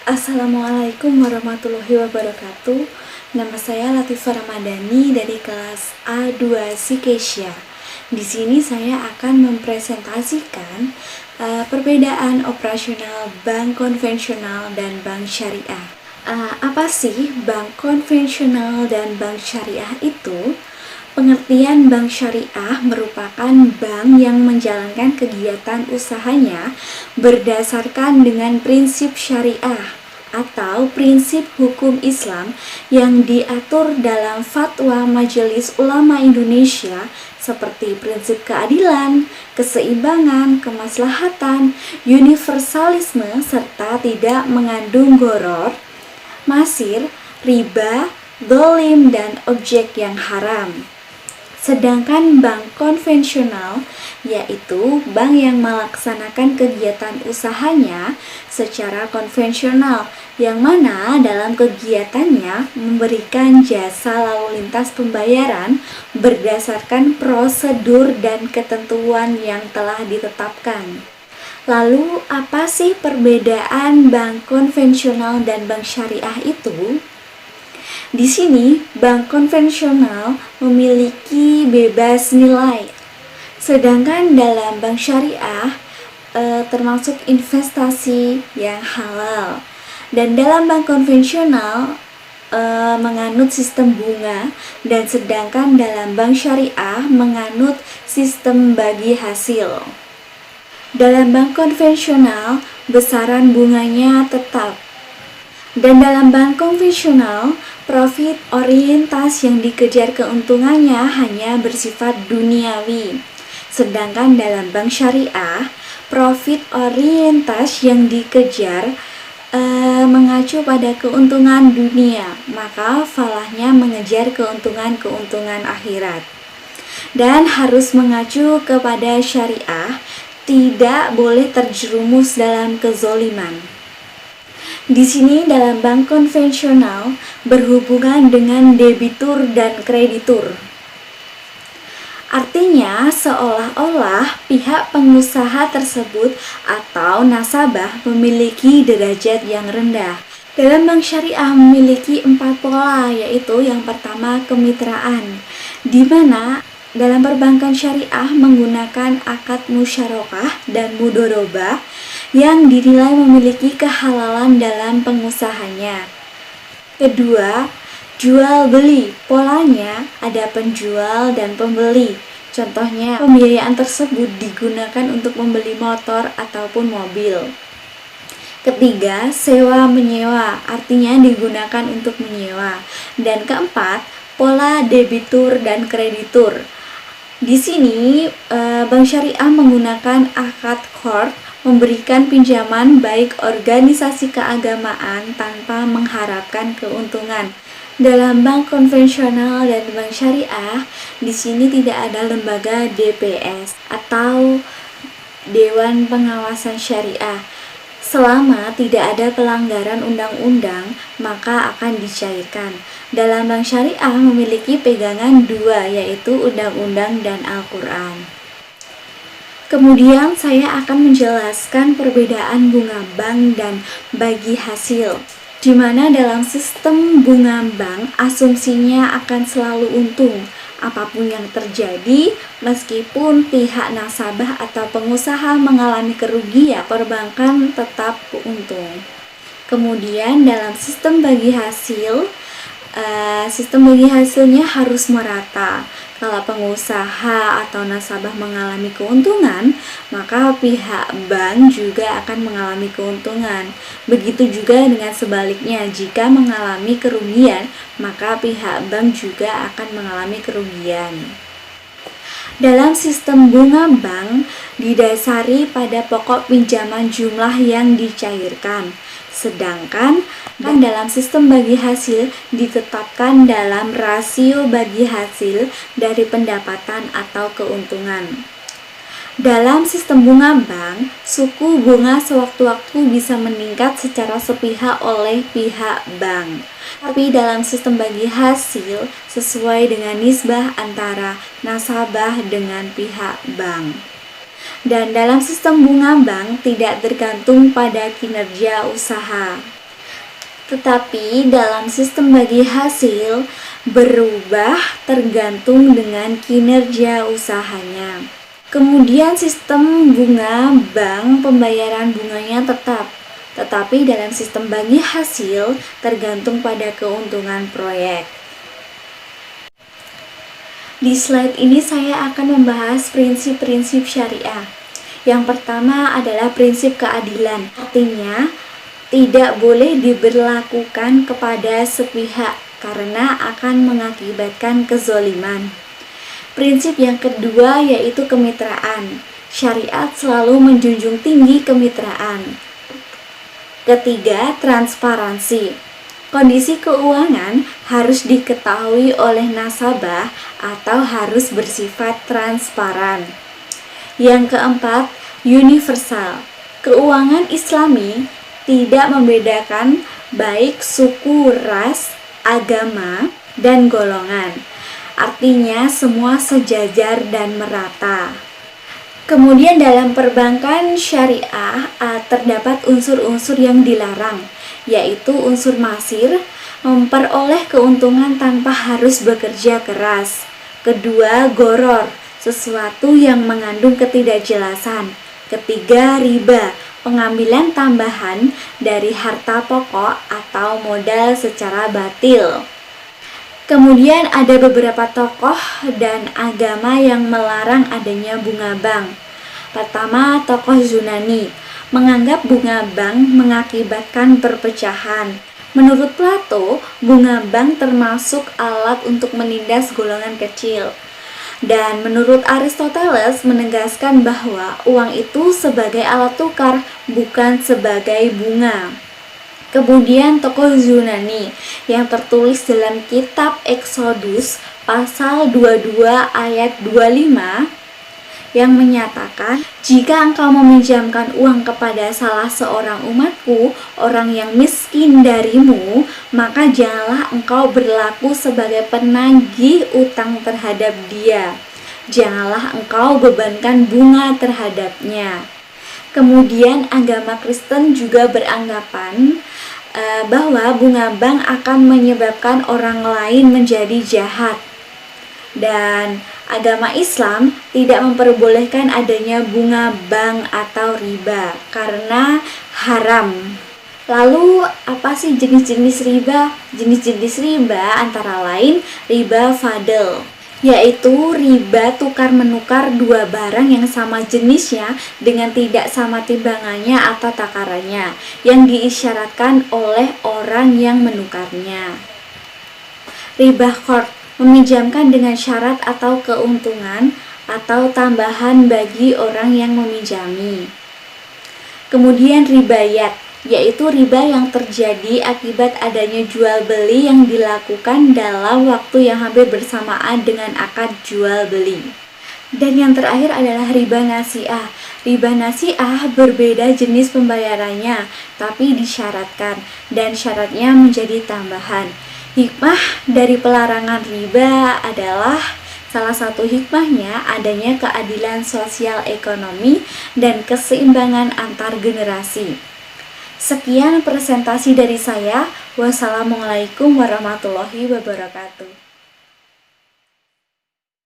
Assalamualaikum warahmatullahi wabarakatuh. Nama saya Latifah Ramadhani dari kelas A2 Sikesia. Di sini saya akan mempresentasikan perbedaan operasional bank konvensional dan bank syariah. Apa sih bank konvensional dan bank syariah itu? Pengertian bank syariah merupakan bank yang menjalankan kegiatan usahanya berdasarkan dengan prinsip syariah atau prinsip hukum Islam yang diatur dalam fatwa Majelis Ulama Indonesia seperti prinsip keadilan, keseimbangan, kemaslahatan, universalisme, serta tidak mengandung gharar, masir, riba, dolim, dan objek yang haram. Sedangkan bank konvensional yaitu bank yang melaksanakan kegiatan usahanya secara konvensional, yang mana dalam kegiatannya memberikan jasa lalu lintas pembayaran berdasarkan prosedur dan ketentuan yang telah ditetapkan. Lalu apa sih perbedaan bank konvensional dan bank syariah itu? Di sini, bank konvensional memiliki bebas nilai, sedangkan dalam bank syariah termasuk investasi yang halal. Dan dalam bank konvensional menganut sistem bunga, dan sedangkan dalam bank syariah menganut sistem bagi hasil. Dalam bank konvensional, besaran bunganya tetap. Dan dalam bank konvensional, profit orientas yang dikejar keuntungannya hanya bersifat duniawi. Sedangkan dalam bank syariah, profit orientas yang dikejar mengacu pada keuntungan dunia, maka falahnya mengejar keuntungan akhirat. Dan harus mengacu kepada syariah, tidak boleh terjerumus dalam kezoliman. Di sini dalam bank konvensional berhubungan dengan debitur dan kreditur. Artinya seolah-olah pihak pengusaha tersebut atau nasabah memiliki derajat yang rendah. Dalam bank syariah memiliki 4 pola, yaitu yang pertama kemitraan, di mana dalam perbankan syariah menggunakan akad musyarakah dan mudharabah yang dinilai memiliki kehalalan dalam pengusahanya. Kedua, jual beli. Polanya ada penjual dan pembeli. Contohnya, pembiayaan tersebut digunakan untuk membeli motor ataupun mobil. Ketiga, sewa menyewa, artinya digunakan untuk menyewa. Dan keempat, pola debitur dan kreditur. Di sini bank syariah menggunakan akad qard, memberikan pinjaman baik organisasi keagamaan tanpa mengharapkan keuntungan. Dalam bank konvensional dan bank syariah, di sini tidak ada lembaga DPS atau Dewan Pengawasan Syariah. Selama tidak ada pelanggaran undang-undang, maka akan dicairkan. Dalam bank syariah memiliki pegangan dua, yaitu undang-undang dan Al-Quran. Kemudian saya akan menjelaskan perbedaan bunga bank dan bagi hasil, di mana dalam sistem bunga bank asumsinya akan selalu untung apapun yang terjadi, meskipun pihak nasabah atau pengusaha mengalami kerugian, perbankan tetap untung. Kemudian dalam sistem bagi hasilnya harus merata. Kalau pengusaha atau nasabah mengalami keuntungan, maka pihak bank juga akan mengalami keuntungan. Begitu juga dengan sebaliknya, jika mengalami kerugian, maka pihak bank juga akan mengalami kerugian. Dalam sistem bunga bank didasari pada pokok pinjaman jumlah yang dicairkan. Sedangkan dalam sistem bagi hasil ditetapkan dalam rasio bagi hasil dari pendapatan atau keuntungan. Dalam sistem bunga bank, suku bunga sewaktu-waktu bisa meningkat secara sepihak oleh pihak bank. Tapi dalam sistem bagi hasil sesuai dengan nisbah antara nasabah dengan pihak bank. Dan dalam sistem bunga bank tidak tergantung pada kinerja usaha. Tetapi dalam sistem bagi hasil berubah tergantung dengan kinerja usahanya. Kemudian sistem bunga bank pembayaran bunganya tetap, tetapi dalam sistem bagi hasil tergantung pada keuntungan proyek. Di slide ini saya akan membahas prinsip-prinsip syariah. Yang pertama adalah prinsip keadilan. Artinya, tidak boleh diberlakukan kepada sepihak karena akan mengakibatkan kezoliman. Prinsip yang kedua yaitu kemitraan. Syariat selalu menjunjung tinggi kemitraan. Ketiga, transparansi. Kondisi keuangan harus diketahui oleh nasabah atau harus bersifat transparan. Yang keempat, universal. Keuangan Islami tidak membedakan baik suku, ras, agama, dan golongan. Artinya semua sejajar dan merata. Kemudian dalam perbankan syariah terdapat unsur-unsur yang dilarang, yaitu unsur masir, memperoleh keuntungan tanpa harus bekerja keras. Kedua, goror, sesuatu yang mengandung ketidakjelasan. Ketiga, riba, pengambilan tambahan dari harta pokok atau modal secara batil. Kemudian ada beberapa tokoh dan agama yang melarang adanya bunga bank. Pertama, tokoh Yunani menganggap bunga bank mengakibatkan perpecahan. Menurut Plato, bunga bank termasuk alat untuk menindas golongan kecil. Dan menurut Aristoteles menegaskan bahwa uang itu sebagai alat tukar, bukan sebagai bunga. Kemudian tokoh Yunani yang tertulis dalam kitab Exodus pasal 22 ayat 25 yang menyatakan, jika engkau meminjamkan uang kepada salah seorang umatku, orang yang miskin darimu, maka janganlah engkau berlaku sebagai penagih utang terhadap dia. Janganlah engkau bebankan bunga terhadapnya. Kemudian agama Kristen juga beranggapan bahwa bunga bank akan menyebabkan orang lain menjadi jahat. Dan agama Islam tidak memperbolehkan adanya bunga bank atau riba karena haram. Lalu apa sih jenis-jenis riba? Jenis-jenis riba antara lain riba fadl, yaitu riba tukar menukar dua barang yang sama jenisnya dengan tidak sama timbangannya atau takarannya yang diisyaratkan oleh orang yang menukarnya. Riba qard, meminjamkan dengan syarat atau keuntungan atau tambahan bagi orang yang meminjami. Kemudian ribayat, yaitu riba yang terjadi akibat adanya jual beli yang dilakukan dalam waktu yang hampir bersamaan dengan akad jual beli. Dan yang terakhir adalah riba nasi'ah. Riba nasi'ah berbeda jenis pembayarannya, tapi disyaratkan dan syaratnya menjadi tambahan. Hikmah dari pelarangan riba adalah salah satu hikmahnya adanya keadilan sosial ekonomi dan keseimbangan antar generasi. Sekian presentasi dari saya. Wassalamualaikum warahmatullahi wabarakatuh.